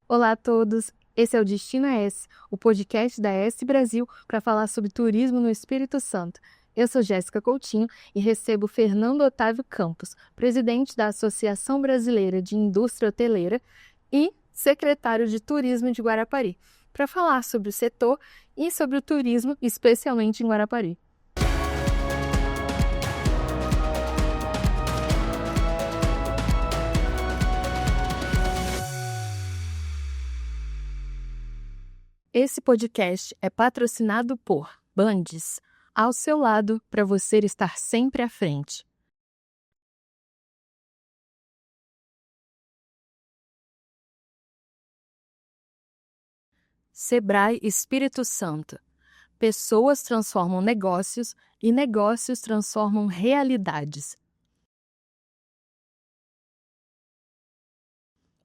Olá a todos, esse é o Destino S, o podcast da S Brasil para falar sobre turismo no Espírito Santo. Eu sou Jéssica Coutinho e recebo Fernando Otávio Campos, presidente da Associação Brasileira de Indústria Hoteleira e secretário de Turismo de Guarapari, para falar sobre o setor e sobre o turismo, especialmente em Guarapari. Esse podcast é patrocinado por Bandes, ao seu lado para você estar sempre à frente. Sebrae Espírito Santo. Pessoas transformam negócios e negócios transformam realidades.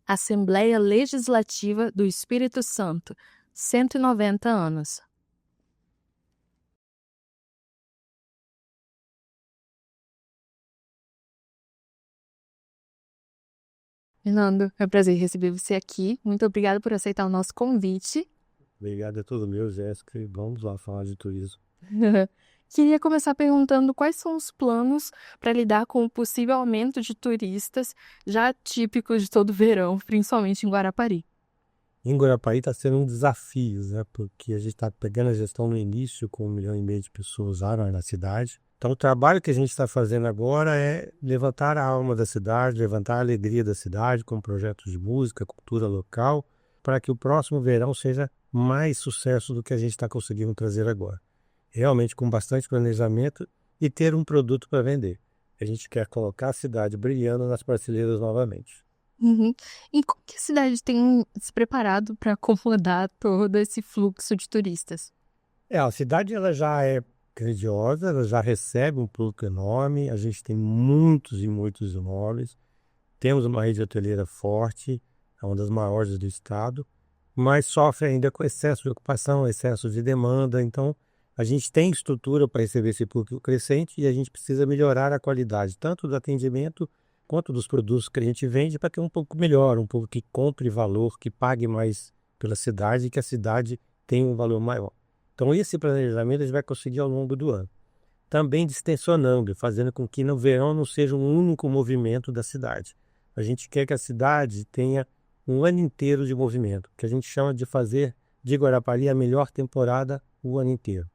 Assembleia Legislativa do Espírito Santo, 190 anos. Fernando, é um prazer receber você aqui. Muito obrigada por aceitar o nosso convite. Obrigado, é todo meu, Jéssica, e vamos lá falar de turismo. Queria começar perguntando quais são os planos para lidar com o possível aumento de turistas, já típico de todo verão, principalmente em Guarapari. Em Guarapari está sendo um desafio, né? Porque a gente está pegando a gestão no início com 1,5 milhão de pessoas lá na cidade. Então o trabalho que a gente está fazendo agora é levantar a alma da cidade, levantar a alegria da cidade com projetos de música, cultura local, para que o próximo verão seja mais sucesso do que a gente está conseguindo trazer agora. Realmente com bastante planejamento e ter um produto para vender. A gente quer colocar a cidade brilhando nas prateleiras novamente. Uhum. E como que a cidade tem se preparado para acomodar todo esse fluxo de turistas? A cidade ela já é grandiosa, ela já recebe um público enorme, a gente tem muitos e muitos imóveis, temos uma rede hoteleira forte, é uma das maiores do estado, mas sofre ainda com excesso de ocupação, excesso de demanda, então a gente tem estrutura para receber esse público crescente e a gente precisa melhorar a qualidade, tanto do atendimento quanto dos produtos que a gente vende, para ter um pouco melhor, um pouco que compre valor, que pague mais pela cidade e que a cidade tenha um valor maior. Então esse planejamento a gente vai conseguir ao longo do ano. Também distensionando, fazendo com que no verão não seja um único movimento da cidade. A gente quer que a cidade tenha um ano inteiro de movimento, que a gente chama de fazer de Guarapari a melhor temporada o ano inteiro.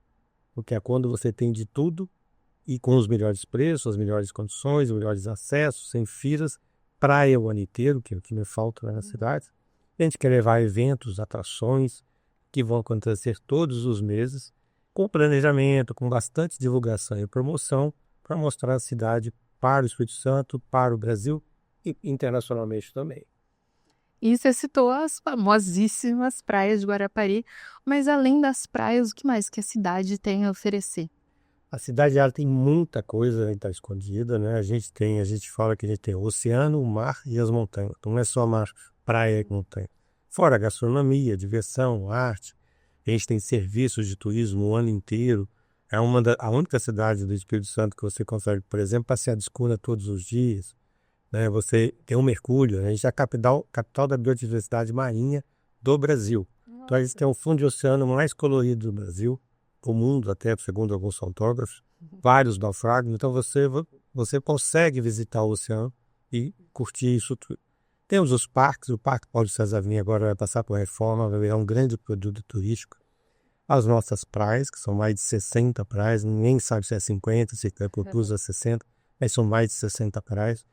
Porque é quando você tem de tudo e com os melhores preços, as melhores condições, os melhores acessos, sem filas, praia o ano inteiro, que é o que me falta na cidade. A gente quer levar eventos, atrações que vão acontecer todos os meses, com planejamento, com bastante divulgação e promoção, para mostrar a cidade para o Espírito Santo, para o Brasil e internacionalmente também. E você citou as famosíssimas praias de Guarapari, mas além das praias, o que mais que a cidade tem a oferecer? A cidade ela tem muita coisa que está escondida, né? A gente fala que a gente tem o oceano, o mar e as montanhas. Então não é só mar, praia e montanha. Fora a gastronomia, diversão, arte. A gente tem serviços de turismo o ano inteiro. É a única cidade do Espírito Santo que você consegue, por exemplo, passear de escuna todos os dias, né? Você tem um mergulho, né? A gente é a capital da biodiversidade marinha do Brasil. Então a gente tem o fundo de oceano mais colorido do Brasil, do mundo até, segundo alguns fotógrafos, vários naufrágios. Então você consegue visitar o oceano e curtir isso tudo. Temos os parques, o Parque Paulo César Vinha agora vai passar por reforma, vai virar um grande produto turístico. As nossas praias, que são mais de 60 praias, ninguém sabe se é 50, se é por plus a 60, mas são mais de 60 praias.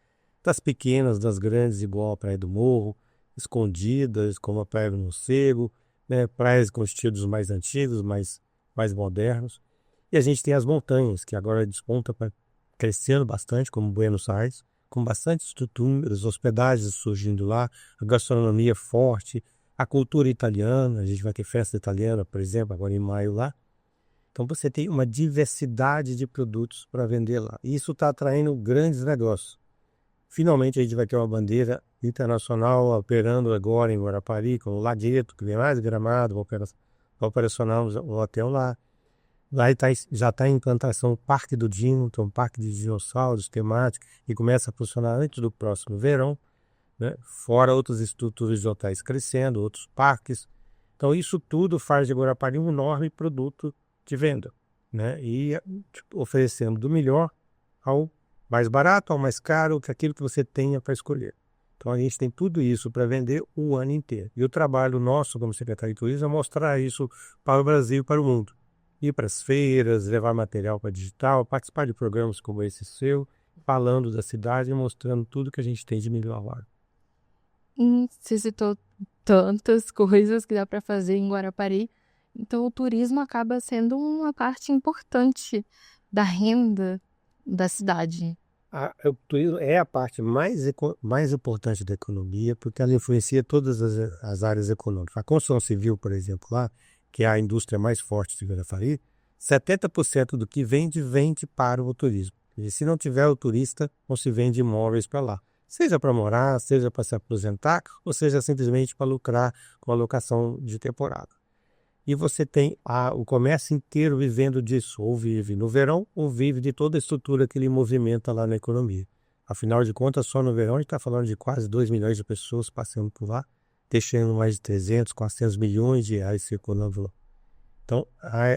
Das pequenas, das grandes, igual a Praia do Morro, escondidas, como a Praia do Morcego, né? Praias com estilos mais antigos, mais modernos. E a gente tem as montanhas, que agora desponta crescendo bastante, como Buenos Aires, com bastante estruturas, hospedagens surgindo lá, a gastronomia forte, a cultura italiana, a gente vai ter festa italiana, por exemplo, agora em maio lá. Então você tem uma diversidade de produtos para vender lá. E isso está atraindo grandes negócios. Finalmente a gente vai ter uma bandeira internacional operando agora em Guarapari, com o Lagueto, que vem mais Gramado, vai operacionar um hotel lá. Lá já está em implantação o Parque do Dino, então um parque de dinossauros temático, que começa a funcionar antes do próximo verão. né? Fora outras estruturas de hotéis crescendo, outros parques. Então, isso tudo faz de Guarapari um enorme produto de venda, né? E oferecendo do melhor ao mais barato, ao mais caro, que aquilo que você tenha para escolher. Então, a gente tem tudo isso para vender o ano inteiro. E o trabalho nosso como secretário de turismo é mostrar isso para o Brasil e para o mundo. Ir para as feiras, levar material para digital, participar de programas como esse seu, falando da cidade e mostrando tudo que a gente tem de melhor lá. Você citou tantas coisas que dá para fazer em Guarapari, então o turismo acaba sendo uma parte importante da renda da cidade. O turismo é a parte mais importante da economia, porque ela influencia todas as áreas econômicas. A construção civil, por exemplo, lá, que é a indústria mais forte de Guarapari, 70% do que vende para o turismo. E se não tiver o turista, não se vende imóveis para lá. Seja para morar, seja para se aposentar, ou seja simplesmente para lucrar com a locação de temporada. E você tem o comércio inteiro vivendo disso, ou vive no verão, ou vive de toda a estrutura que ele movimenta lá na economia. Afinal de contas, só no verão a gente está falando de quase 2 milhões de pessoas passando por lá, deixando mais de 300, 400 milhões de reais circulando lá. Então,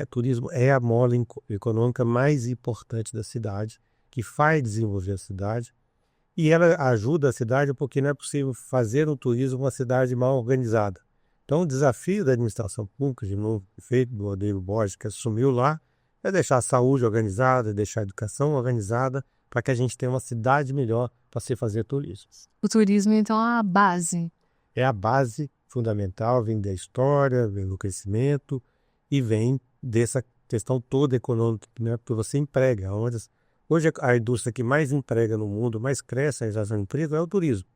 o turismo é a mola econômica mais importante da cidade, que faz desenvolver a cidade, e ela ajuda a cidade porque não é possível fazer o turismo uma cidade mal organizada. Então, o desafio da administração pública, de novo, feito do Rodrigo Borges, que assumiu lá, é deixar a saúde organizada, deixar a educação organizada, para que a gente tenha uma cidade melhor para se fazer turismo. O turismo, então, é a base. É a base fundamental, vem da história, vem do crescimento e vem dessa questão toda econômica, né? Porque você emprega. Hoje a indústria que mais emprega no mundo, mais cresce a geração de emprego é o turismo.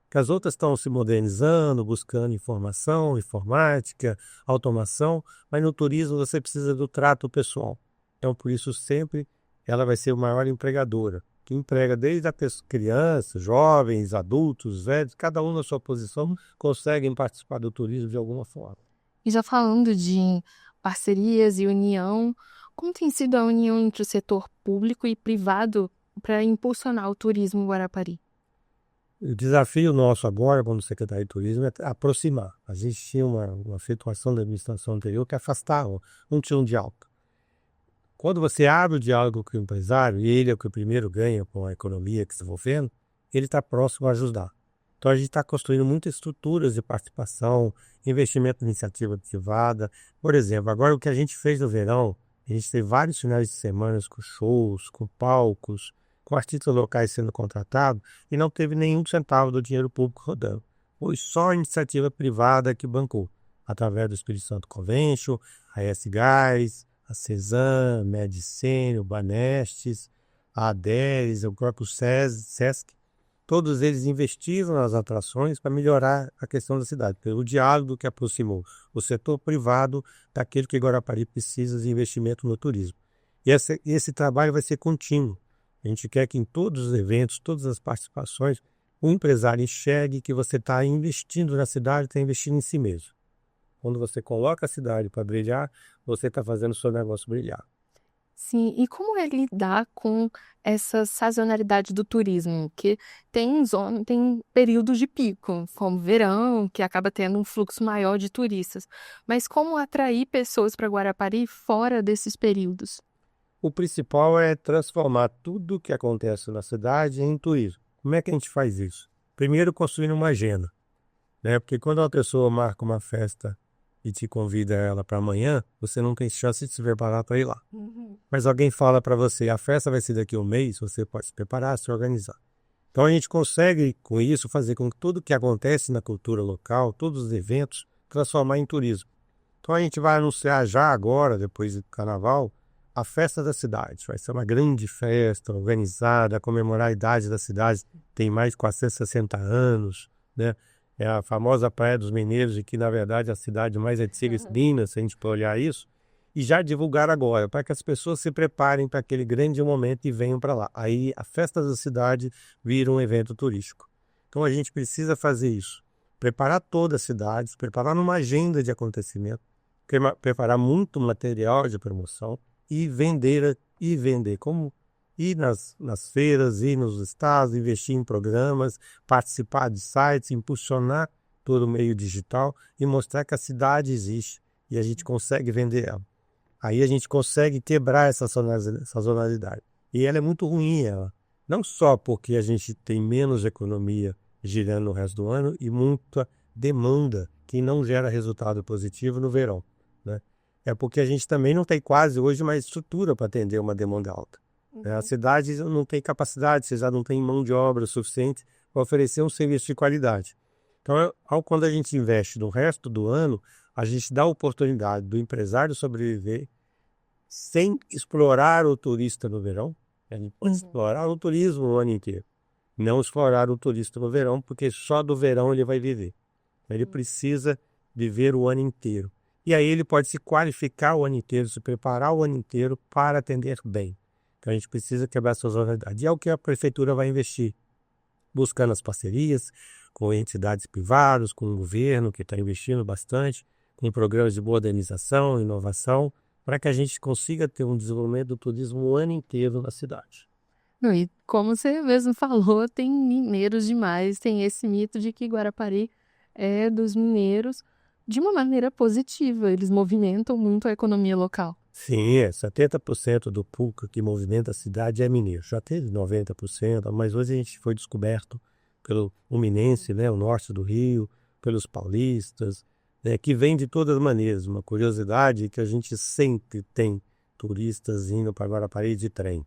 Que as outras estão se modernizando, buscando informação, informática, automação, mas no turismo você precisa do trato pessoal. Então, por isso, sempre ela vai ser a maior empregadora, que emprega desde a crianças, jovens, adultos, velhos, cada um na sua posição conseguem participar do turismo de alguma forma. E já falando de parcerias e união, como tem sido a união entre o setor público e privado para impulsionar o turismo em Guarapari? O desafio nosso agora, como secretário de turismo, é aproximar. A gente tinha uma situação da administração anterior que afastava, não tinha um diálogo. Quando você abre o diálogo com o empresário, e ele é o que primeiro ganha com a economia que se desenvolvendo, ele está próximo a ajudar. Então a gente está construindo muitas estruturas de participação, investimento em iniciativa privada. Por exemplo, agora o que a gente fez no verão, a gente teve vários finais de semana com shows, com palcos, com artistas locais sendo contratados e não teve nenhum centavo do dinheiro público rodando. Foi só a iniciativa privada que bancou, através do Espírito Santo Convention, a S-Gás, a Cezan, a Medicine, o Banestes, a Aderes, o próprio Sesc. Todos eles investiram nas atrações para melhorar a questão da cidade, pelo diálogo que aproximou o setor privado daquele que Guarapari precisa de investimento no turismo. E esse trabalho vai ser contínuo. A gente quer que em todos os eventos, todas as participações, o empresário enxergue que você está investindo na cidade, está investindo em si mesmo. Quando você coloca a cidade para brilhar, você está fazendo o seu negócio brilhar. Sim, e como é lidar com essa sazonalidade do turismo? Que tem períodos de pico, como verão, que acaba tendo um fluxo maior de turistas. Mas como atrair pessoas para Guarapari fora desses períodos? O principal é transformar tudo que acontece na cidade em turismo. Como é que a gente faz isso? Primeiro, construindo uma agenda, né? Porque quando uma pessoa marca uma festa e te convida ela para amanhã, você não tem chance de se preparar para ir lá. Mas alguém fala para você, a festa vai ser daqui a um mês, você pode se preparar, se organizar. Então a gente consegue, com isso, fazer com que tudo que acontece na cultura local, todos os eventos, transformar em turismo. Então a gente vai anunciar já agora, depois do carnaval, a festa da cidade. Vai ser uma grande festa organizada, a comemorar a idade da cidade, tem mais de 460 anos, né? É a famosa Praia dos Mineiros, e que na verdade é a cidade mais antiga de Minas, se a gente for olhar isso, e já divulgar agora, para que as pessoas se preparem para aquele grande momento e venham para lá. Aí a festa da cidade vira um evento turístico. Então a gente precisa fazer isso, preparar toda a cidade, preparar uma agenda de acontecimento, preparar muito material de promoção, e vender ir nas feiras, ir nos estados, investir em programas, participar de sites, impulsionar todo o meio digital e mostrar que a cidade existe e a gente consegue vender ela. Aí a gente consegue quebrar essa sazonalidade. E ela é muito ruim, ela. Não só porque a gente tem menos economia girando no resto do ano e muita demanda que não gera resultado positivo no verão, né? É porque a gente também não tem quase hoje mais estrutura para atender uma demanda alta. Né? A cidade não tem capacidade, você já não tem mão de obra suficiente para oferecer um serviço de qualidade. Então, quando a gente investe no resto do ano, a gente dá a oportunidade do empresário sobreviver sem explorar o turista no verão. A gente pode explorar o turismo o ano inteiro. Não explorar o turista no verão, porque só do verão ele vai viver. Ele precisa viver o ano inteiro. E aí ele pode se qualificar o ano inteiro, se preparar o ano inteiro para atender bem. Então a gente precisa quebrar essa sazonalidade. E é o que a prefeitura vai investir, buscando as parcerias com entidades privadas, com o governo, que está investindo bastante, com programas de modernização, inovação, para que a gente consiga ter um desenvolvimento do turismo o ano inteiro na cidade. Não, e como você mesmo falou, tem mineiros demais, tem esse mito de que Guarapari é dos mineiros de uma maneira positiva, eles movimentam muito a economia local. Sim, 70% do público que movimenta a cidade é mineiro. Já teve 90%, mas hoje a gente foi descoberto pelo Fluminense, né, o norte do Rio, pelos paulistas, né, que vem de todas as maneiras. Uma curiosidade é que a gente sempre tem turistas indo para Guarapari de trem.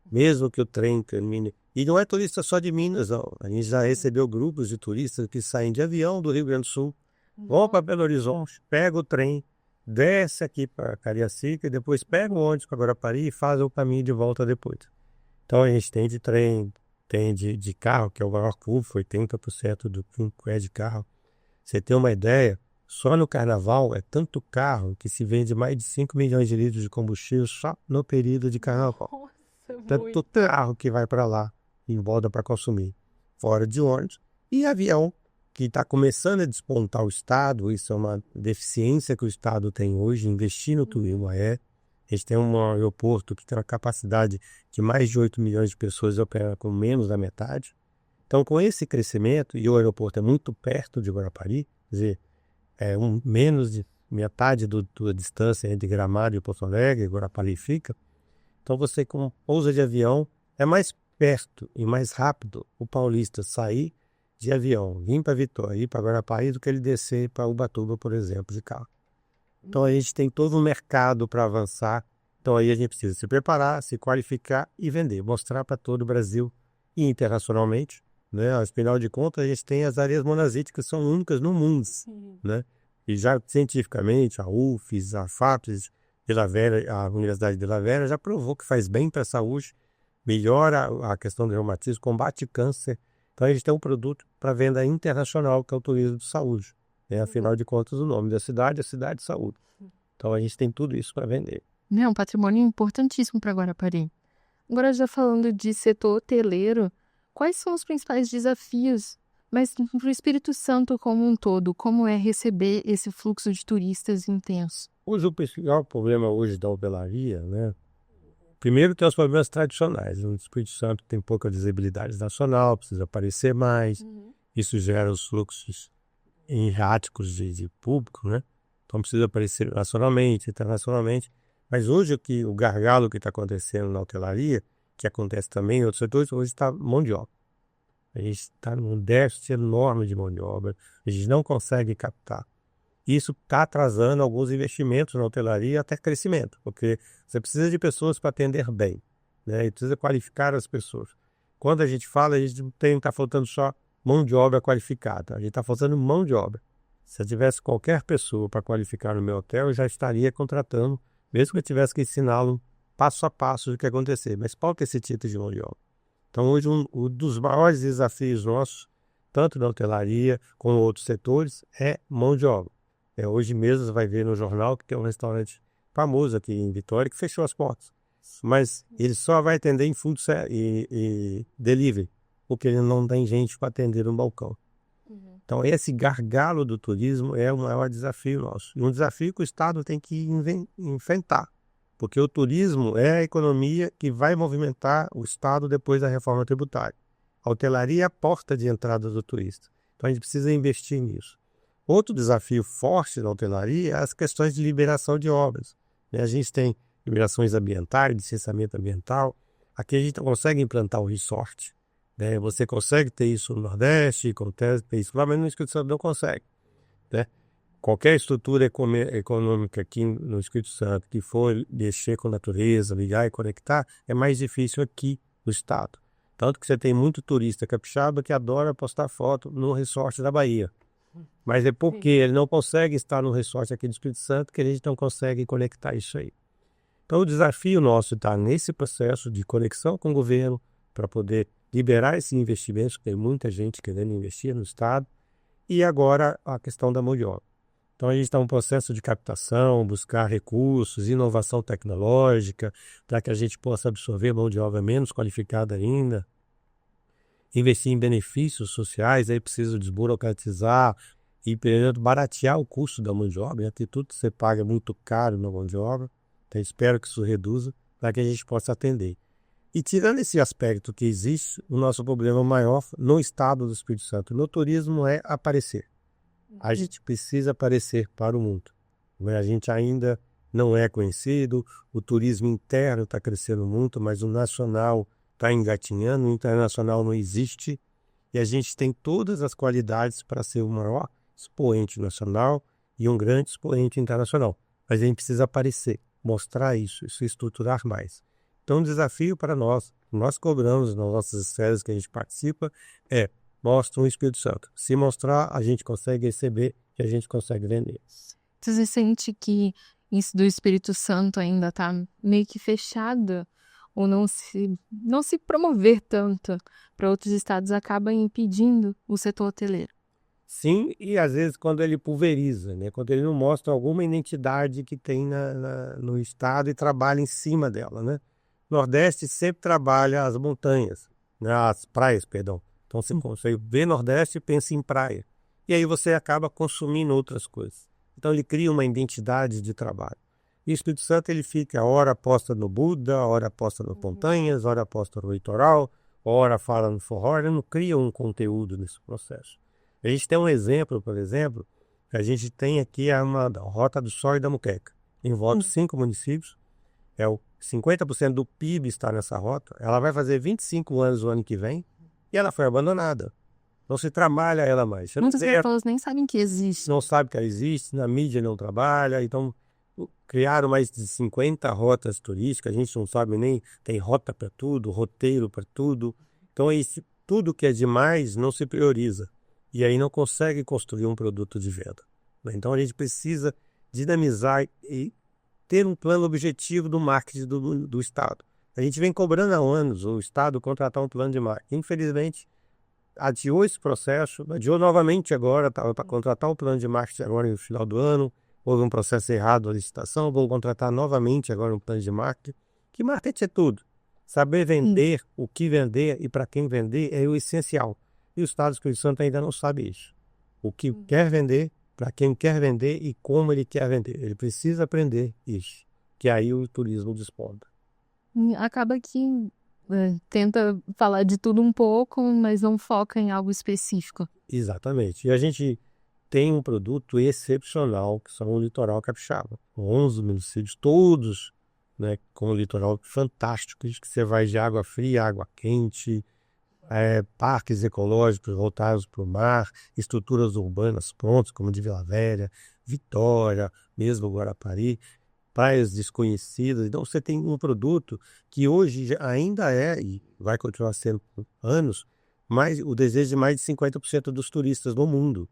Mesmo que o trem termine. E não é turista só de Minas, não. A gente já recebeu grupos de turistas que saem de avião do Rio Grande do Sul, vão para Belo Horizonte, pega o trem, desce aqui para Cariacica e depois pega o ônibus para Guarapari e faz o caminho de volta depois. Então a gente tem de trem, tem de carro, que é o maior público, 80% do público é de carro. Você tem uma ideia, só no carnaval é tanto carro que se vende mais de 5 milhões de litros de combustível só no período de carnaval. Tanto carro que vai para lá e volta para consumir, fora de ônibus, e avião, que está começando a despontar o Estado. Isso é uma deficiência que o Estado tem hoje, investir no turismo aéreo. A gente tem um aeroporto que tem uma capacidade de mais de 8 milhões de pessoas e opera com menos da metade. Então, com esse crescimento, e o aeroporto é muito perto de Guarapari, quer dizer, menos de metade da distância entre Gramado e Porto Alegre, Guarapari fica. Então você, com pousa de avião, é mais perto e mais rápido o paulista sair de avião, vir para Vitória, ir para Guarapari, do que ele descer para Ubatuba, por exemplo, de carro. Então a gente tem todo um mercado para avançar. Então aí a gente precisa se preparar, se qualificar e vender, mostrar para todo o Brasil e internacionalmente, né? Afinal de contas, a gente tem as areias monazíticas que são únicas no mundo, né? E já cientificamente, a UFES, a FAPES, a Universidade de La Vera já provou que faz bem para a saúde, melhora a questão do reumatismo, combate câncer. Então a gente tem um produto para venda internacional, que é o turismo de saúde. Né? Afinal de contas, o nome da cidade é Cidade de Saúde. Então a gente tem tudo isso para vender. É um patrimônio importantíssimo para Guarapari. Agora, já falando de setor hoteleiro, quais são os principais desafios, mas para o Espírito Santo como um todo, como é receber esse fluxo de turistas intenso? Hoje o principal problema hoje da hotelaria, né? Primeiro tem os problemas tradicionais. O Espírito Santo tem pouca visibilidade nacional, precisa aparecer mais. Isso gera os fluxos erráticos de público, né? Então precisa aparecer nacionalmente, internacionalmente. Mas hoje o gargalo que está acontecendo na hotelaria, que acontece também em outros setores, hoje está mão de obra. A gente está num déficit enorme de mão de obra. A gente não consegue captar. Isso está atrasando alguns investimentos na hotelaria e até crescimento, porque você precisa de pessoas para atender bem, né? E precisa qualificar as pessoas. Quando a gente fala, a gente não está faltando só mão de obra qualificada, a gente está faltando mão de obra. Se eu tivesse qualquer pessoa para qualificar no meu hotel, eu já estaria contratando, mesmo que eu tivesse que ensiná-lo passo a passo do que acontecer, mas falta esse tipo de mão de obra. Então, hoje, um dos maiores desafios nossos, tanto na hotelaria como em outros setores, é mão de obra. Hoje mesmo você vai ver no jornal que tem um restaurante famoso aqui em Vitória que fechou as portas. Mas ele só vai atender em food e delivery, porque ele não tem gente para atender no balcão. Então esse gargalo do turismo é o maior desafio nosso. E um desafio que o Estado tem que enfrentar. porque o turismo é a economia que vai movimentar o Estado depois da reforma tributária. A hotelaria é a porta de entrada do turista. Então a gente precisa investir nisso. Outro desafio forte da hotelaria é as questões de liberação de obras, né? A gente tem liberações ambientais, licenciamento ambiental. Aqui a gente não consegue implantar o resort, né? Você consegue ter isso no Nordeste, consegue ter isso lá, mas no Espírito Santo não consegue, né? Qualquer estrutura econômica aqui no Espírito Santo que for mexer com a natureza, ligar e conectar, é mais difícil aqui no estado. Tanto que você tem muito turista capixaba que adora postar foto no resort da Bahia. Mas é porque ele não consegue estar no resort aqui do Espírito Santo que a gente não consegue conectar isso aí. Então o desafio nosso está nesse processo de conexão com o governo para poder liberar esses investimentos, que tem muita gente querendo investir no estado, e agora a questão da mão de obra. Então a gente está em um processo de captação, buscar recursos, inovação tecnológica, para que a gente possa absorver mão de obra menos qualificada ainda, investir em benefícios sociais, aí precisa desburocratizar e baratear o custo da mão de obra, né? Porque tudo que você paga é muito caro na mão de obra, então espero que isso reduza para que a gente possa atender. E tirando esse aspecto que existe, o nosso problema maior no estado do Espírito Santo, no turismo, é aparecer. A gente precisa aparecer para o mundo. A gente ainda não é conhecido, o turismo interno está crescendo muito, mas o nacional está engatinhando, o internacional não existe, e a gente tem todas as qualidades para ser o maior expoente nacional e um grande expoente internacional. Mas a gente precisa aparecer, mostrar isso, se estruturar mais. Então, o desafio para nós cobramos nas nossas esferas que a gente participa, mostra um Espírito Santo. Se mostrar, a gente consegue receber e a gente consegue vender. Você sente que isso do Espírito Santo ainda está meio que fechado? Ou não se promover tanto para outros estados acaba impedindo o setor hoteleiro? Sim, e às vezes quando ele pulveriza, né? Quando ele não mostra alguma identidade que tem no estado e trabalha em cima dela, né? Nordeste sempre trabalha as montanhas, né? As praias, perdão. Então você vê Nordeste e pensa em praia. E aí você acaba consumindo outras coisas. Então ele cria uma identidade de trabalho. E o Espírito Santo ele fica hora posta no Buda, hora posta nas montanhas, hora posta no litoral, hora fala no forró, ele não cria um conteúdo nesse processo. A gente tem um exemplo, por exemplo, que a gente tem aqui a Rota do Sol e da Muqueca. Envolve 5 municípios, 50% do PIB está nessa rota, ela vai fazer 25 anos o ano que vem e ela foi abandonada. Não se trabalha ela mais. Muitas pessoas nem sabem que existe. Não sabe que ela existe, na mídia não trabalha, então criaram mais de 50 rotas turísticas, a gente não sabe nem, tem rota para tudo, roteiro para tudo. Então tudo que é demais não se prioriza e aí não consegue construir um produto de venda. Então a gente precisa dinamizar e ter um plano objetivo do marketing do Estado. A gente vem cobrando há anos o Estado contratar um plano de marketing. Infelizmente, adiou esse processo, adiou novamente agora, estava para contratar um plano de marketing agora no final do ano, houve um processo errado da licitação, vou contratar novamente agora um plano de marketing. Que marketing é tudo. Saber vender, o que vender e para quem vender é o essencial. E o Estado do Espírito Santo ainda não sabe isso. O que quer vender, para quem quer vender e como ele quer vender. Ele precisa aprender isso, que aí o turismo desponta. Acaba que tenta falar de tudo um pouco, mas não foca em algo específico. Exatamente. E a gente tem um produto excepcional, que são o litoral capixaba. 11 municípios, todos, né, com o litoral fantástico, que você vai de água fria, água quente, parques ecológicos voltados para o mar, estruturas urbanas prontas, como de Vila Velha, Vitória, mesmo Guarapari, praias desconhecidas. Então você tem um produto que hoje ainda é, e vai continuar sendo por anos, mas o desejo de mais de 50% dos turistas do mundo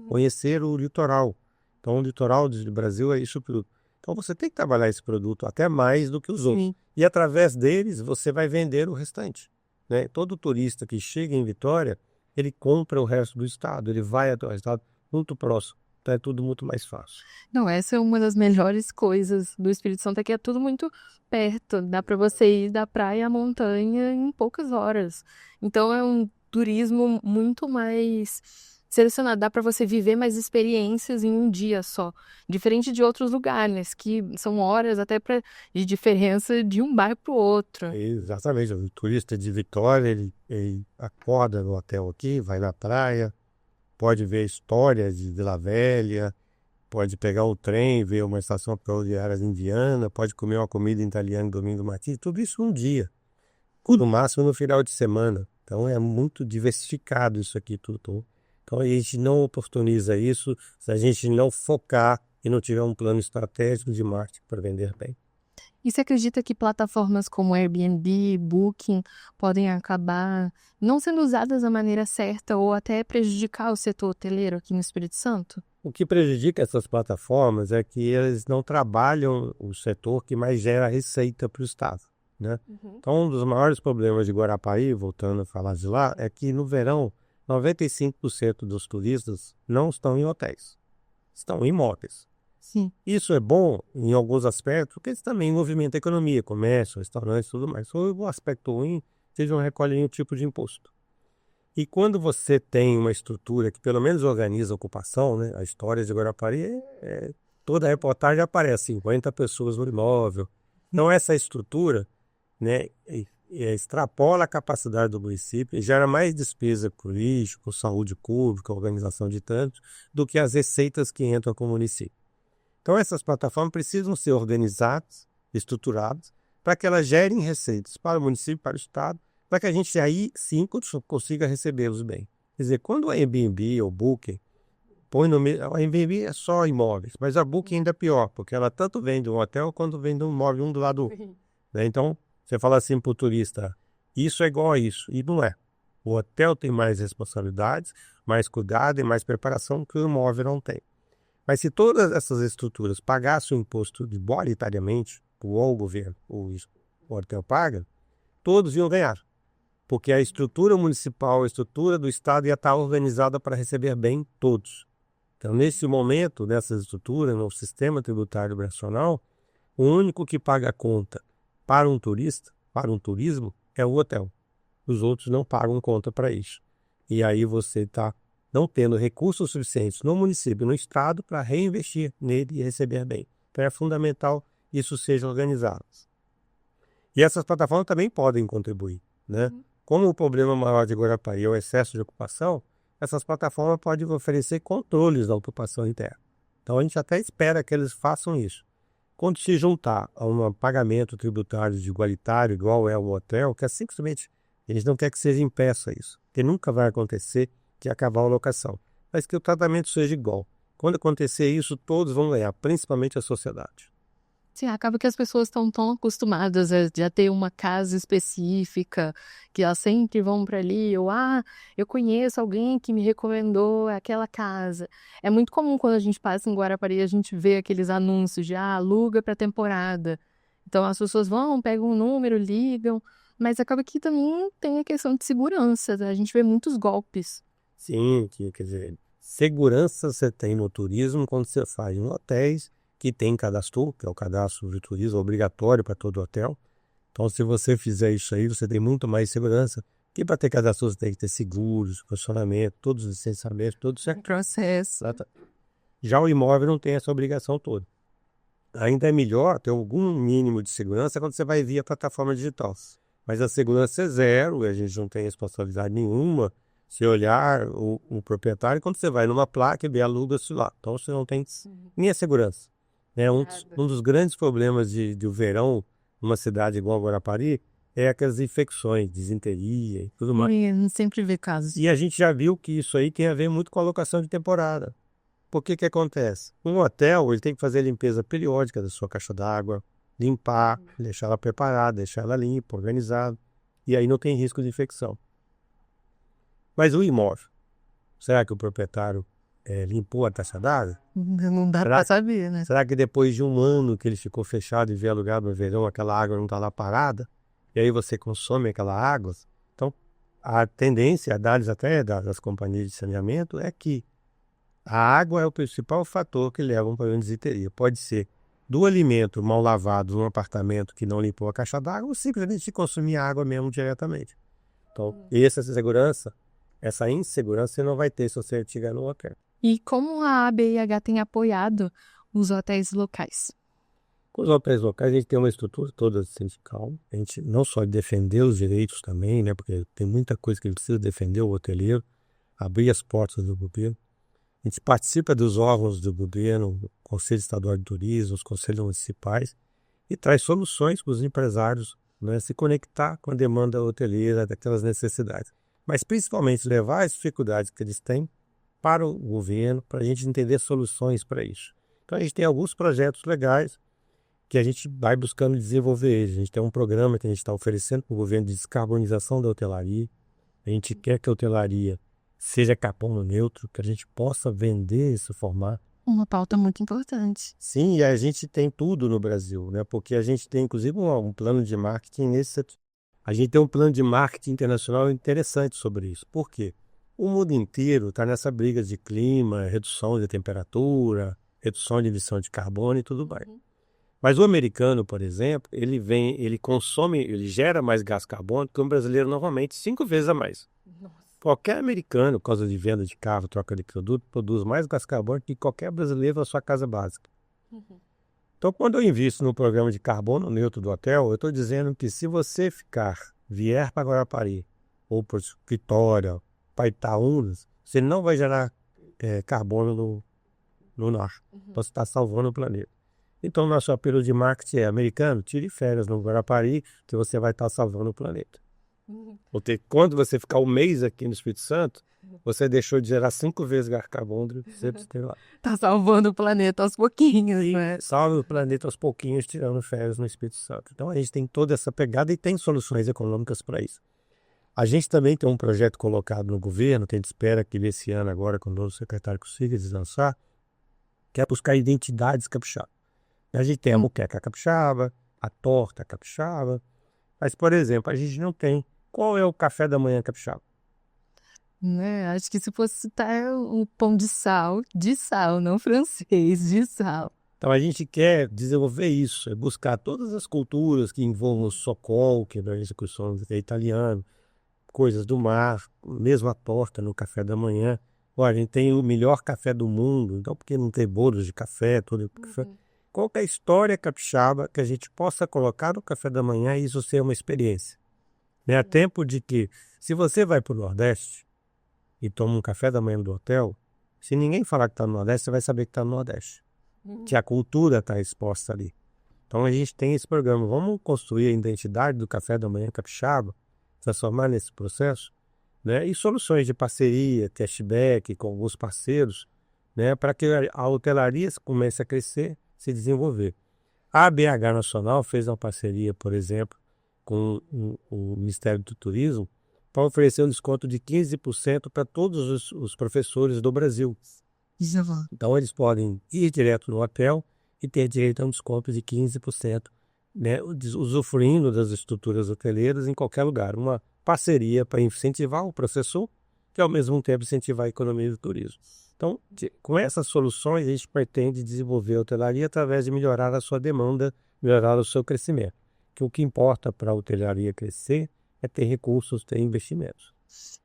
conhecer o litoral. Então o litoral do Brasil é isso tudo. Então você tem que trabalhar esse produto até mais do que os outros. Sim. E através deles você vai vender o restante, né? Todo turista que chega em Vitória, ele compra o resto do estado, ele vai até o estado muito próximo. Então é tudo muito mais fácil. Não, essa é uma das melhores coisas do Espírito Santo, é que é tudo muito perto. Dá para você ir da praia à montanha em poucas horas. Então é um turismo muito mais selecionado, dá para você viver mais experiências em um dia só, diferente de outros lugares, que são horas até de diferença de um bairro para o outro. Exatamente. O turista de Vitória, ele acorda no hotel aqui, vai na praia, pode ver histórias de Vila Velha, pode pegar um trem, ver uma estação ferroviária indiana, pode comer uma comida italiana domingo Martins, tudo isso um dia. No máximo no final de semana. Então é muito diversificado isso aqui tudo. Então a gente não oportuniza isso se a gente não focar e não tiver um plano estratégico de marketing para vender bem. E você acredita que plataformas como Airbnb, Booking podem acabar não sendo usadas da maneira certa ou até prejudicar o setor hoteleiro aqui no Espírito Santo? O que prejudica essas plataformas é que eles não trabalham o setor que mais gera receita para o Estado, né? Então, um dos maiores problemas de Guarapari, voltando a falar de lá, é que no verão, 95% dos turistas não estão em hotéis, estão em imóveis. Sim. Isso é bom em alguns aspectos, porque isso também movimenta a economia, comércio, restaurantes e tudo mais. O aspecto ruim, vocês não recolhem nenhum tipo de imposto. E quando você tem uma estrutura que pelo menos organiza a ocupação, né? A história de Guarapari, toda a reportagem aparece 50 pessoas no imóvel. Então essa estrutura, né, extrapola a capacidade do município e gera mais despesa com lixo, com saúde pública, organização de trânsito, do que as receitas que entram com o município. Então essas plataformas precisam ser organizadas, estruturadas, para que elas gerem receitas para o município, para o Estado, para que a gente aí sim consiga recebê-los bem. Quer dizer, quando a Airbnb ou Booking põe no meio, a Airbnb é só imóveis, mas a Booking ainda é pior, porque ela tanto vende um hotel quanto vende um imóvel um do lado do outro. Né? Então, você fala assim para o turista, isso é igual a isso, e não é. O hotel tem mais responsabilidades, mais cuidado e mais preparação que o imóvel não tem. Mas se todas essas estruturas pagassem o imposto igualitariamente, ou o governo, ou o hotel paga, todos iam ganhar. Porque a estrutura municipal, a estrutura do Estado ia estar organizada para receber bem todos. Então, nesse momento, nessa estrutura, no sistema tributário nacional, o único que paga a conta para um turista, para um turismo, é o hotel. Os outros não pagam conta para isso. E aí você está não tendo recursos suficientes no município e no Estado para reinvestir nele e receber bem. Então é fundamental que isso seja organizado. E essas plataformas também podem contribuir, né? Como o problema maior de Guarapari é o excesso de ocupação, essas plataformas podem oferecer controles da ocupação interna. Então a gente até espera que eles façam isso. Quando se juntar a um pagamento tributário de igualitário, igual é o hotel, que é simplesmente, eles não querem que seja impeça isso, porque nunca vai acontecer de acabar a locação, mas que o tratamento seja igual. Quando acontecer isso, todos vão ganhar, principalmente a sociedade. Sim, acaba que as pessoas estão tão acostumadas a já ter uma casa específica, que elas sempre vão para ali, ou eu conheço alguém que me recomendou aquela casa. É muito comum quando a gente passa em Guarapari, a gente vê aqueles anúncios de aluga para temporada. Então as pessoas vão, pegam um número, ligam, mas acaba que também tem a questão de segurança, a gente vê muitos golpes. Sim, quer dizer, segurança você tem no turismo quando você faz em hotéis que tem cadastro, que é o cadastro de turismo obrigatório para todo hotel. Então, se você fizer isso aí, você tem muito mais segurança. Que para ter cadastro você tem que ter seguros, funcionamento, todos os licenciamentos, todo certo. Processo. Já o imóvel não tem essa obrigação toda. Ainda é melhor ter algum mínimo de segurança quando você vai via plataforma digital. Mas a segurança é zero, a gente não tem responsabilidade nenhuma. Se olhar o proprietário, quando você vai numa placa, ele aluga-se lá. Então, você não tem nem a segurança. Um dos grandes problemas do verão numa cidade igual a Guarapari é aquelas infecções, disenteria e tudo mais. Não sempre vê casos. E a gente já viu que isso aí tem a ver muito com a locação de temporada. Por que acontece? Um hotel ele tem que fazer a limpeza periódica da sua caixa d'água, limpar, deixar ela preparada, deixar ela limpa, organizada. E aí não tem risco de infecção. Mas o imóvel, será que o proprietário limpou a taxa d'água? Não dá para saber, né? Será que depois de um ano que ele ficou fechado e veio alugado no verão, aquela água não está lá parada? E aí você consome aquela água? Então, a tendência, a dados até das companhias de saneamento, é que a água é o principal fator que leva a um problema de disenteria. Pode ser do alimento mal lavado num apartamento que não limpou a caixa d'água ou simplesmente de consumir água mesmo diretamente. Então, essa segurança Essa insegurança você não vai ter se você chegar no hotel. E como a ABIH tem apoiado os hotéis locais? Com os hotéis locais, a gente tem uma estrutura toda sindical. A gente não só defender os direitos também, né? Porque tem muita coisa que a gente precisa defender o hoteleiro, abrir as portas do governo. A gente participa dos órgãos do governo, o Conselho Estadual de Turismo, os conselhos municipais, e traz soluções para os empresários, né, se conectar com a demanda hoteleira, daquelas necessidades. Mas principalmente levar as dificuldades que eles têm para o governo, para a gente entender soluções para isso. Então a gente tem alguns projetos legais que a gente vai buscando desenvolver eles. A gente tem um programa que a gente está oferecendo para o governo de descarbonização da hotelaria. A gente quer que a hotelaria seja carbono neutro, que a gente possa vender esse formato. Uma pauta muito importante. Sim, e a gente tem tudo no Brasil, né? Porque a gente tem, inclusive, um plano de marketing nesse setor. A gente tem um plano de marketing internacional interessante sobre isso. Por quê? O mundo inteiro está nessa briga de clima, redução de temperatura, redução de emissão de carbono e tudo mais. Mas o americano, por exemplo, ele consome, ele gera mais gás carbônico que o brasileiro normalmente 5 vezes a mais. Nossa. Qualquer americano, por causa de venda de carro, troca de produto, produz mais gás carbônico que qualquer brasileiro na sua casa básica. Então, quando eu invisto no programa de carbono neutro do hotel, eu estou dizendo que se você vier para Guarapari, ou para Vitória, para Itaúnas, você não vai gerar carbono no ar. Então, você está salvando o planeta. Então, nosso apelo de marketing é: americano, tire férias no Guarapari, que você vai estar salvando o planeta. Porque quando você ficar um mês aqui no Espírito Santo, você deixou de gerar 5 vezes gás carbônico que você tem lá. Tá salvando o planeta aos pouquinhos, né? Salve o planeta aos pouquinhos, tirando férias no Espírito Santo. Então a gente tem toda essa pegada e tem soluções econômicas para isso. A gente também tem um projeto colocado no governo, que a gente espera que esse ano agora, quando o novo secretário consiga deslançar, que é buscar identidades capixabas. A gente tem a moqueca capixaba, a torta capixaba, mas, por exemplo, a gente não tem. Qual é o café da manhã capixaba? Né? Acho que se fosse citar o pão de sal, não francês, de sal. Então a gente quer desenvolver isso, é buscar todas as culturas que envolvam o socol, que a gente costuma é italiano, coisas do mar, mesmo a torta no café da manhã. Olha, a gente tem o melhor café do mundo, então por que não ter bolos de café, todo café? Qual que é a história capixaba que a gente possa colocar no café da manhã e isso ser uma experiência? Né? A tempo de que, se você vai para o Nordeste e toma um café da manhã do hotel, se ninguém falar que está no Nordeste, você vai saber que está no Nordeste. Que a cultura está exposta ali. Então a gente tem esse programa. Vamos construir a identidade do café da manhã capixaba, transformar nesse processo, né? E soluções de parceria, cashback com alguns parceiros, né? Para que a hotelaria comece a crescer, se desenvolver. A BH Nacional fez uma parceria, por exemplo, com o Ministério do Turismo para oferecer um desconto de 15% para todos os professores do Brasil. Então, eles podem ir direto no hotel e ter direito a um desconto de 15%, né, usufruindo das estruturas hoteleiras em qualquer lugar. Uma parceria para incentivar o professor e, ao mesmo tempo, incentivar a economia do turismo. Então, com essas soluções, a gente pretende desenvolver a hotelaria através de melhorar a sua demanda, melhorar o seu crescimento. Que o que importa para a hotelaria crescer é ter recursos, ter investimentos.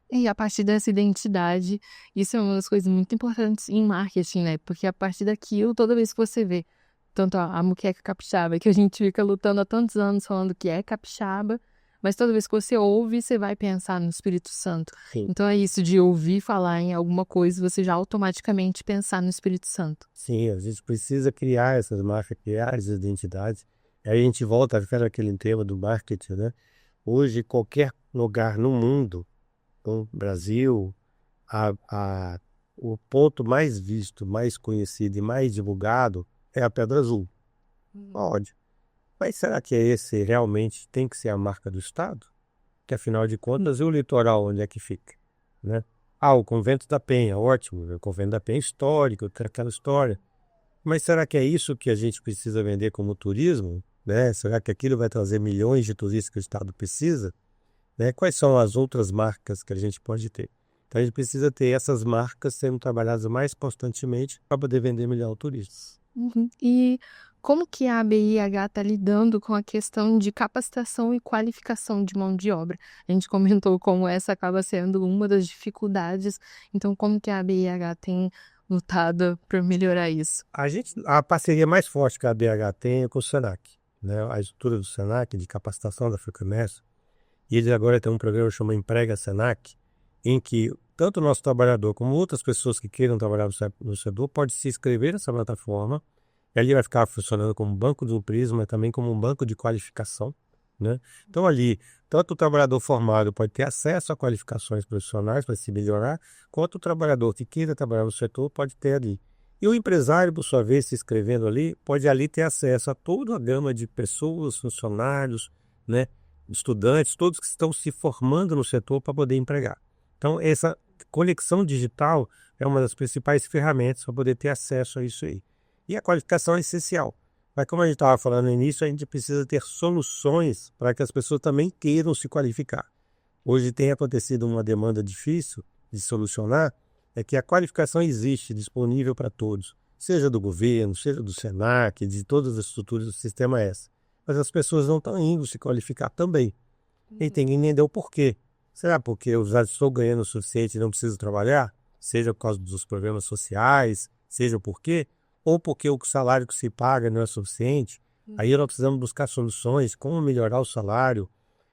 E a partir dessa identidade, isso é uma das coisas muito importantes em marketing, né? Porque a partir daquilo, toda vez que você vê tanto a moqueca capixaba, que a gente fica lutando há tantos anos falando que é capixaba, mas toda vez que você ouve, você vai pensar no Espírito Santo. Sim. Então é isso, de ouvir falar em alguma coisa, você já automaticamente pensar no Espírito Santo. Sim, a gente precisa criar essas marcas, criar essas identidades. Aí a gente volta àquele tema do marketing, né? Hoje, qualquer lugar no mundo, no Brasil, o ponto mais visto, mais conhecido e mais divulgado é a Pedra Azul. Pode. Mas será que esse realmente tem que ser a marca do Estado? Que afinal de contas, e o litoral onde é que fica? Né? O Convento da Penha, ótimo. O Convento da Penha é histórico, tem aquela história. Mas será que é isso que a gente precisa vender como turismo? Né? Será que aquilo vai trazer milhões de turistas que o Estado precisa? Né? Quais são as outras marcas que a gente pode ter? Então a gente precisa ter essas marcas sendo trabalhadas mais constantemente para poder vender melhor o turismo. E como que a ABIH está lidando com a questão de capacitação e qualificação de mão de obra? A gente comentou como essa acaba sendo uma das dificuldades, então como que a ABIH tem lutado para melhorar isso? A parceria mais forte que a ABH tem é com o Senac, né? A estrutura do Senac, de capacitação da FEComércio, e eles agora têm um programa chamado Emprega Senac, em que tanto o nosso trabalhador como outras pessoas que queiram trabalhar no setor pode se inscrever nessa plataforma, e ali vai ficar funcionando como um banco de empresa, mas também como um banco de qualificação, né? Então ali, tanto o trabalhador formado pode ter acesso a qualificações profissionais para se melhorar, quanto o trabalhador que queira trabalhar no setor pode ter ali. E o empresário, por sua vez, se inscrevendo ali, pode ali ter acesso a toda a gama de pessoas, funcionários, né, estudantes, todos que estão se formando no setor para poder empregar. Então, essa conexão digital é uma das principais ferramentas para poder ter acesso a isso aí. E a qualificação é essencial. Mas como a gente estava falando no início, a gente precisa ter soluções para que as pessoas também queiram se qualificar. Hoje tem acontecido uma demanda difícil de solucionar, é que a qualificação existe, disponível para todos, seja do governo, seja do Senac, de todas as estruturas do sistema S. Mas as pessoas não estão indo se qualificar também. E tem que entender o porquê. Será porque eu já estou ganhando o suficiente e não preciso trabalhar? Seja por causa dos programas sociais, seja por quê? Ou porque o salário que se paga não é suficiente? Aí nós precisamos buscar soluções, como melhorar o salário,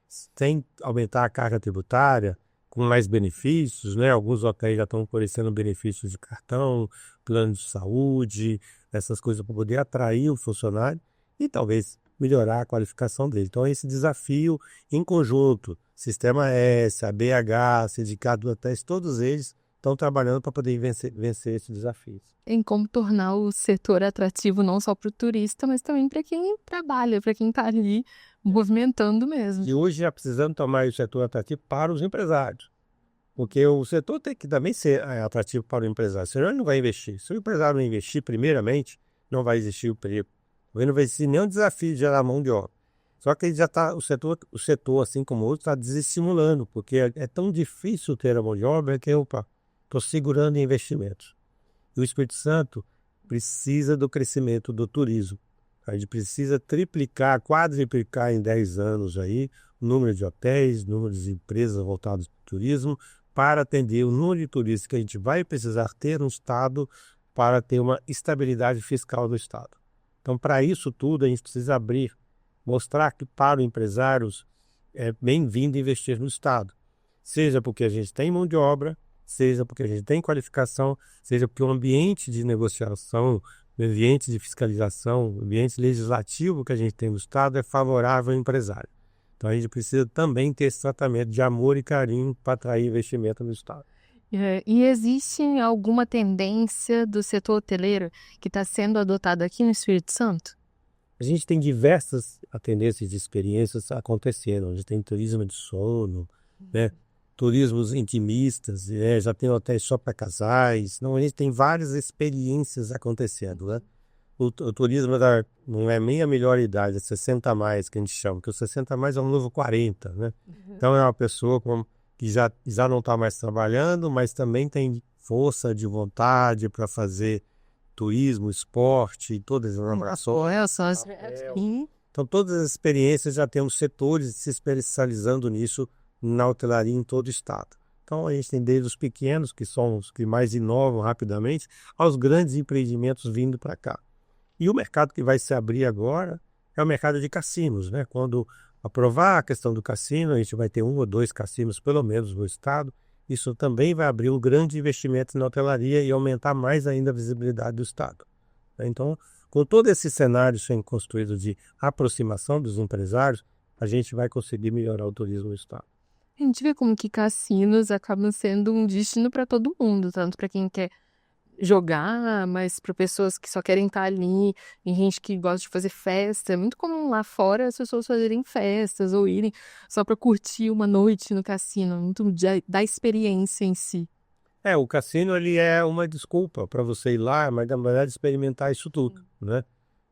sem aumentar a carga tributária, com mais benefícios, né? Alguns hotéis já estão oferecendo benefícios de cartão, plano de saúde, essas coisas para poder atrair o funcionário e talvez melhorar a qualificação dele. Então, esse desafio em conjunto, Sistema S, a BH, Sindicato do Hotéis, todos eles estão trabalhando para poder vencer esses desafios. Em como tornar o setor atrativo não só para o turista, mas também para quem trabalha, para quem está ali movimentando mesmo. E hoje já precisamos tomar o setor atrativo para os empresários, porque o setor tem que também ser atrativo para o empresário, senão ele não vai investir. Se o empresário não investir primeiramente, não vai existir o emprego. Não vai existir nenhum desafio de gerar mão de obra. Só que ele já está, o setor, assim como outros, está desestimulando, porque é tão difícil ter a mão de obra que eu estou segurando investimentos. E o Espírito Santo precisa do crescimento do turismo. A gente precisa triplicar, quadriplicar em 10 anos aí o número de hotéis, o número de empresas voltadas para o turismo, para atender o número de turistas que a gente vai precisar ter no Estado para ter uma estabilidade fiscal do Estado. Então, para isso tudo, a gente precisa mostrar que para os empresários é bem-vindo investir no Estado. Seja porque a gente tem mão de obra, seja porque a gente tem qualificação, seja porque o ambiente de negociação, o ambiente de fiscalização, o ambiente legislativo que a gente tem no Estado é favorável ao empresário. Então, a gente precisa também ter esse tratamento de amor e carinho para atrair investimento no Estado. E existe alguma tendência do setor hoteleiro que está sendo adotada aqui no Espírito Santo? A gente tem diversas tendências de experiências acontecendo. A gente tem turismo de sono, né? Turismos intimistas, já tem hotéis só para casais. Não, a gente tem várias experiências acontecendo, né? O turismo não é nem a melhor idade, é 60 a mais que a gente chama, porque o 60 a mais é um novo 40, né? Então é uma pessoa que já não está mais trabalhando, mas também tem força de vontade para fazer turismo, esporte, todas as navegações. Então, todas as experiências já temos setores se especializando nisso na hotelaria em todo o estado. Então, a gente tem desde os pequenos, que são os que mais inovam rapidamente, aos grandes empreendimentos vindo para cá. E o mercado que vai se abrir agora é o mercado de cassinos, né? Quando aprovar a questão do cassino, a gente vai ter 1 ou 2 cassinos, pelo menos, no estado. Isso também vai abrir um grande investimento na hotelaria e aumentar mais ainda a visibilidade do estado. Então, com todo esse cenário sendo construído de aproximação dos empresários, a gente vai conseguir melhorar o turismo no estado. A gente vê como que cassinos acabam sendo um destino para todo mundo, tanto para quem quer jogar, mas para pessoas que só querem estar ali, tem gente que gosta de fazer festa. É muito comum lá fora as pessoas fazerem festas ou irem só para curtir uma noite no cassino, muito da experiência em si. O cassino ele é uma desculpa para você ir lá, mas na verdade experimentar isso tudo, né?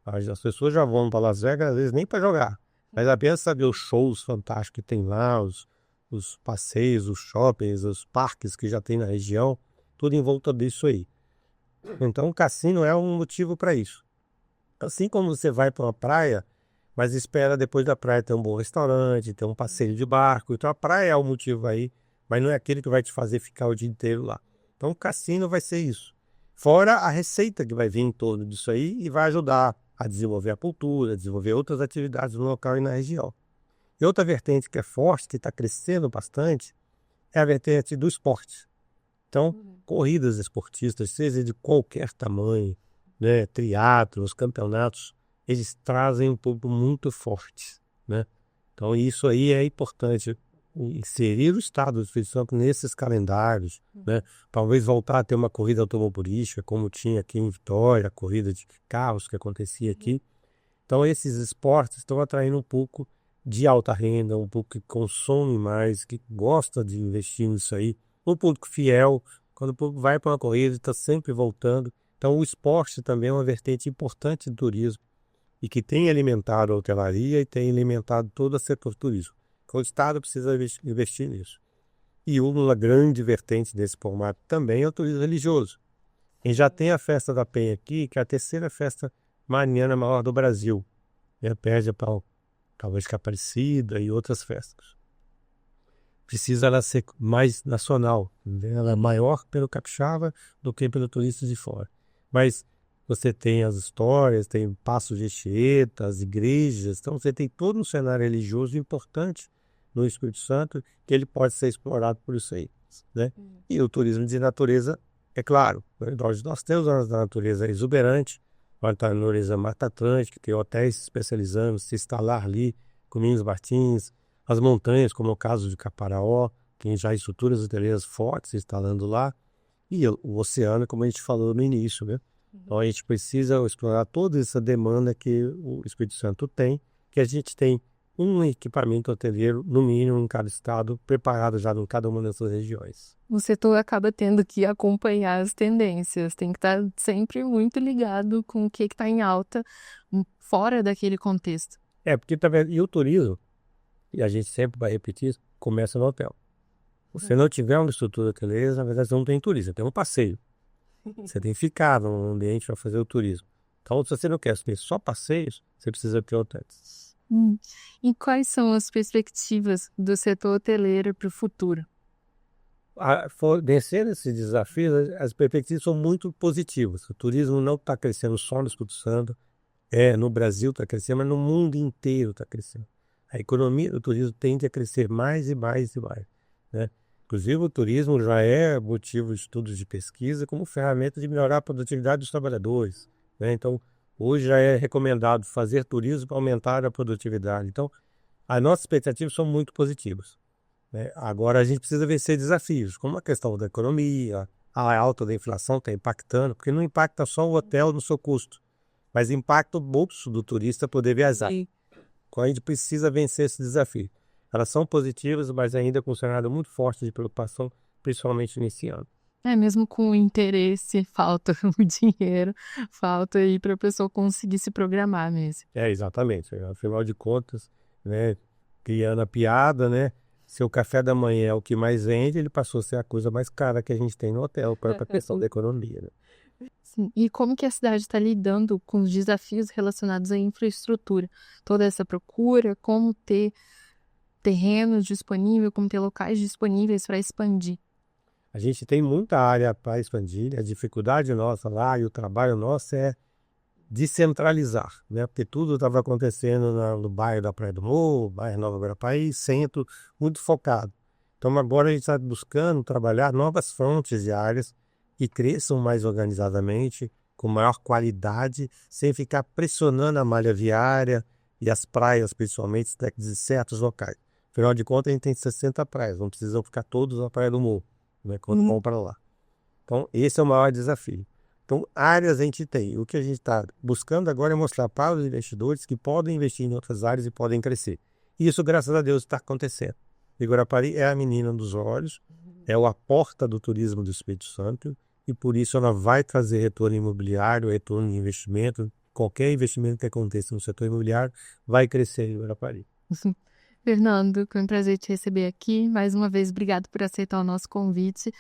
As pessoas já vão para Las Vegas, às vezes nem para jogar, mas apenas saber os shows fantásticos que tem lá, os passeios, os shoppings, os parques que já tem na região, tudo em volta disso aí. Então o cassino é um motivo para isso. Assim como você vai para uma praia, mas espera depois da praia ter um bom restaurante, ter um passeio de barco. Então a praia é o motivo aí, mas não é aquele que vai te fazer ficar o dia inteiro lá. Então o cassino vai ser isso. Fora a receita que vai vir em torno disso aí e vai ajudar a desenvolver a cultura, a desenvolver outras atividades no local e na região. E outra vertente que é forte, que está crescendo bastante, é a vertente do esporte. Então, corridas esportistas, seja de qualquer tamanho, né, triatlos, campeonatos, eles trazem um público muito forte, né? Então, isso aí é importante, inserir o estado do Espírito Santo nesses calendários, né? Talvez voltar a ter uma corrida automobilística, como tinha aqui em Vitória, a corrida de carros que acontecia aqui. Então, esses esportes estão atraindo um pouco de alta renda, um pouco que consome mais, que gosta de investir nisso aí. Um público fiel, quando o público vai para uma corrida, está sempre voltando. Então, o esporte também é uma vertente importante do turismo e que tem alimentado a hotelaria e tem alimentado todo o setor turismo. Então, o Estado precisa investir nisso. E uma grande vertente desse formato também é o turismo religioso. A gente já tem a Festa da Penha aqui, que é a terceira festa mariana maior do Brasil. Perde para talvez que Aparecida e outras festas. Precisa ela ser mais nacional, né? Ela é maior pelo capixaba do que pelo turista de fora. Mas você tem as histórias, tem Paços de Anchieta, as igrejas, então você tem todo um cenário religioso importante no Espírito Santo que ele pode ser explorado por isso aí, né? E o turismo de natureza, é claro, nós temos uma natureza exuberante, a natureza Mata Atlântica, tem hotéis se especializando, se instalar ali, Cominhos Martins, as montanhas, como é o caso de Caparaó, que já há estruturas hoteleiras fortes se instalando lá, e o oceano, como a gente falou no início, né? Então a gente precisa explorar toda essa demanda que o Espírito Santo tem, que a gente tem um equipamento hoteleiro, no mínimo, em cada estado, preparado já em cada uma dessas regiões. O setor acaba tendo que acompanhar as tendências, tem que estar sempre muito ligado com o que está em alta, fora daquele contexto. Porque também, e o turismo, e a gente sempre vai repetir isso, começa no hotel. Se você não tiver uma estrutura hoteleira, na verdade você não tem turismo, tem um passeio. Você tem que ficar num ambiente para fazer o turismo. Então, se você não quer ter só passeios, você precisa ter hotéis. E quais são as perspectivas do setor hoteleiro para o futuro? Vencendo esses desafios, as perspectivas são muito positivas. O turismo não está crescendo só no Espírito Santo, no Brasil está crescendo, mas no mundo inteiro está crescendo. A economia do turismo tende a crescer mais e mais e mais, né? Inclusive, o turismo já é motivo de estudos de pesquisa como ferramenta de melhorar a produtividade dos trabalhadores, né? Então, hoje já é recomendado fazer turismo para aumentar a produtividade. Então, as nossas expectativas são muito positivas, né? Agora, a gente precisa vencer desafios, como a questão da economia, a alta da inflação está impactando, porque não impacta só o hotel no seu custo, mas impacta o bolso do turista poder viajar. Então, a gente precisa vencer esse desafio. Elas são positivas, mas ainda com um cenário muito forte de preocupação, principalmente nesse ano. Mesmo com o interesse, falta o dinheiro, falta aí para a pessoa conseguir se programar mesmo. Exatamente. Afinal de contas, né, criando a piada, né, se o café da manhã é o que mais vende, ele passou a ser a coisa mais cara que a gente tem no hotel, para a questão da economia, né? Sim. E como que a cidade está lidando com os desafios relacionados à infraestrutura? Toda essa procura, como ter terreno disponível, como ter locais disponíveis para expandir? A gente tem muita área para expandir, a dificuldade nossa lá e o trabalho nosso é descentralizar, né? Porque tudo estava acontecendo no bairro da Praia do Morro, bairro Nova Guarapaí, centro, muito focado. Então agora a gente está buscando trabalhar novas frontes de áreas que cresçam mais organizadamente, com maior qualidade, sem ficar pressionando a malha viária e as praias, principalmente, de certos locais. Afinal de contas, a gente tem 60 praias, não precisam ficar todos na Praia do Morro, né, quando vão para lá. Então, esse é o maior desafio. Então, áreas a gente tem. O que a gente está buscando agora é mostrar para os investidores que podem investir em outras áreas e podem crescer. E isso, graças a Deus, está acontecendo. E Guarapari é a menina dos olhos, é a porta do turismo do Espírito Santo, e por isso ela vai trazer retorno imobiliário, retorno de investimento. Qualquer investimento que aconteça no setor imobiliário vai crescer em Guarapari. Fernando, foi um prazer te receber aqui. Mais uma vez, obrigado por aceitar o nosso convite.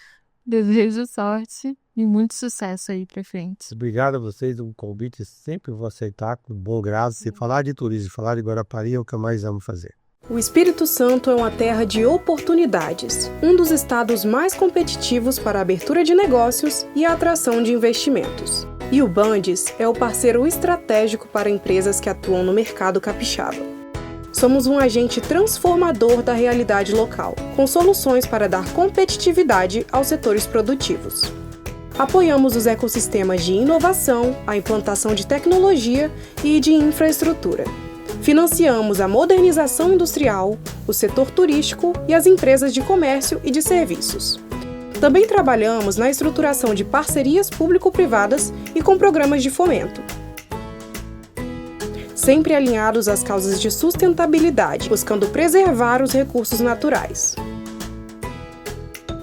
Desejo sorte E muito sucesso aí para frente. Obrigado a vocês, o convite sempre vou aceitar com bom grado. Se falar de turismo, falar de Guarapari é o que eu mais amo fazer. O Espírito Santo é uma terra de oportunidades, um dos estados mais competitivos para a abertura de negócios e a atração de investimentos. E o Bandes é o parceiro estratégico para empresas que atuam no mercado capixaba. Somos um agente transformador da realidade local, com soluções para dar competitividade aos setores produtivos. Apoiamos os ecossistemas de inovação, a implantação de tecnologia e de infraestrutura. Financiamos a modernização industrial, o setor turístico e as empresas de comércio e de serviços. Também trabalhamos na estruturação de parcerias público-privadas e com programas de fomento. Sempre alinhados às causas de sustentabilidade, buscando preservar os recursos naturais.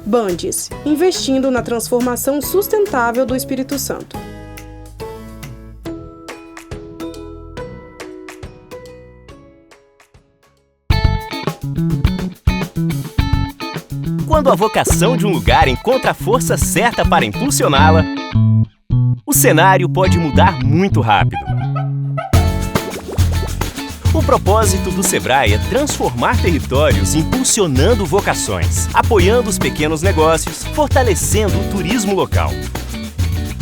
Bandes, investindo na transformação sustentável do Espírito Santo. Quando a vocação de um lugar encontra a força certa para impulsioná-la, o cenário pode mudar muito rápido. O propósito do Sebrae é transformar territórios impulsionando vocações, apoiando os pequenos negócios, fortalecendo o turismo local.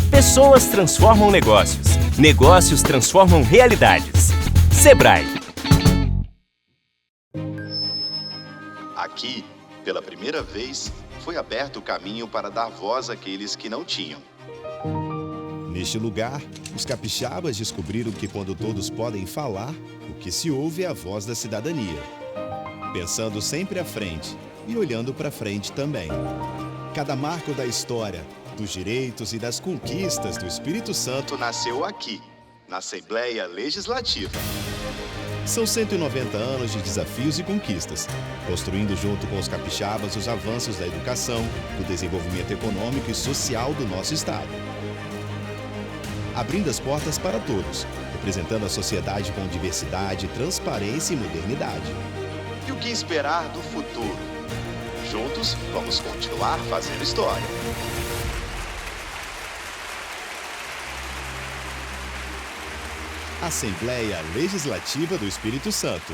Pessoas transformam negócios, negócios transformam realidades. Sebrae. Aqui, pela primeira vez, foi aberto o caminho para dar voz àqueles que não tinham. Neste lugar, os capixabas descobriram que quando todos podem falar, o que se ouve é a voz da cidadania. Pensando sempre à frente e olhando para frente também. Cada marco da história, dos direitos e das conquistas do Espírito Santo Nasceu aqui, na Assembleia Legislativa. São 190 anos de desafios e conquistas, construindo junto com os capixabas os avanços da educação, do desenvolvimento econômico e social do nosso estado. Abrindo as portas para todos, representando a sociedade com diversidade, transparência e modernidade. E o que esperar do futuro? Juntos, vamos continuar fazendo história. Assembleia Legislativa do Espírito Santo.